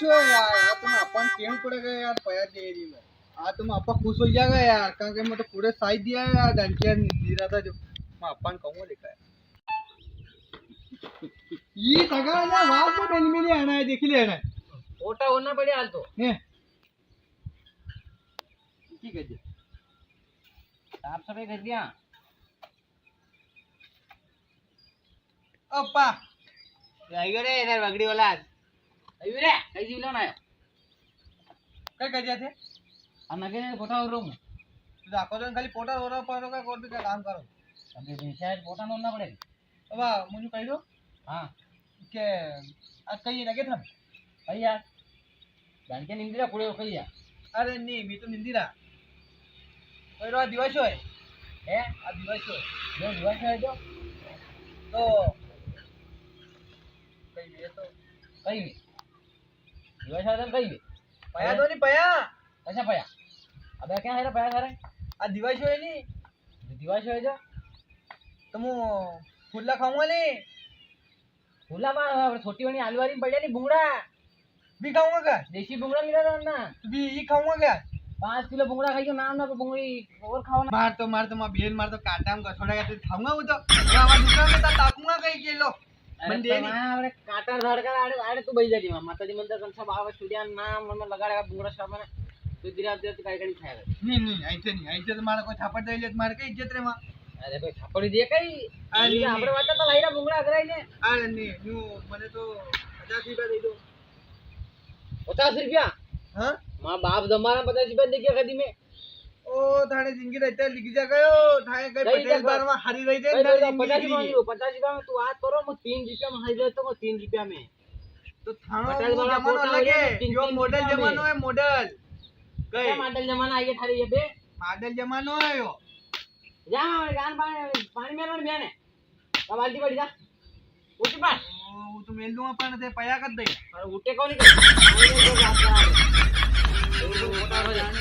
दिवस हुए यार तुम अपन केम पड़ेगा यार पया दे रही मैं तुम अपा खुश हो जाएगा यार कारण के मैं तो पूरे साइड दिया है यार डंकिया नीरा था जो मैं अपन कहूंगा लिखा है ये सगा ना वहां से बेल में आना है देख ले आना फोटा होना पड़े हाल तो ने ठीक है जी साफ सफाई कर दिया अपा आइयो रे इधर बगड़ी वाला आइयो रे कई जीवलो ना काय कर जाते हम नगे फोटा हो रूम तू दाखो तो खाली पोटा हो रहा पर का कोई का काम करो अबे शायद फोटा होना पड़ेगा अब मुझे कह दो हां के आज कहीं लगे था भैया जान के निंदिरा पुढे कहिया अरे नहीं मी तो निंदिरा पहिलो दिवस होय हे आ दिवस होय जो दिवस है जो तो कहीं ये तो कई भी दिवस है तो कई भी पया तो नहीं पया कैसा पया अबे क्या है रे पया सारे आ दिवस होय नहीं दिवस है जो तुम फुल्ला खाऊंगा ले फुला मार छोटी वाली आलू वाली पड़े नहीं बुंगड़ा भी खाऊंगा क्या देसी बुंगड़ा मिला था ना तू भी ये खाऊंगा क्या 5 किलो बुंगड़ा खाइयो नाम ना बुंगड़ी और खाओ ना मार तो मैं बेल मार तो काटा में छोड़ा गया खाऊंगा वो तो मैं दूसरा में ताकूंगा कहीं किलो मंडे नहीं अरे काटा धड़का आड़े आड़े तू बैठ जाती माताजी मंदिर कन सब आवे स्टूडियो नाम मन लगाड़ेगा बुंगड़ा सब में तू धीरे धीरे काई काई खाएगा नहीं ऐसे तो मारा कोई थापड़ दे ले मार के इज्जत रे मां अरे भाई थापड़ी दे कई अरे આપણે વાત તો લાઈરા बुंगड़ा અગરાઈ ને अरे नहीं न्यू मने तो 50 रुपया दे दो 50 रुपया हां मां बाप जमाना 50 रुपया दे के कदी में ओ थाने जिंदगी रहते लिख जा गयो थाने कई पटेल बार में हरी रही दे 50 रुपया में तू बात करो मैं 3 रुपया में हरी तो 3 रुपया में तो थानो जमानो लगे यो मॉडल जमानो है मॉडल क्या मॉडल जमाना आई है थारी ये बे मॉडल जमानो है यो जा गान पानी में बिया ने का बाल्टी पड़ी जा उठी पास वो तो मेल दूंगा पण ते पया कर दे और उठे कौन नहीं कर पानी में जो बात करा तो मोटा हो जाने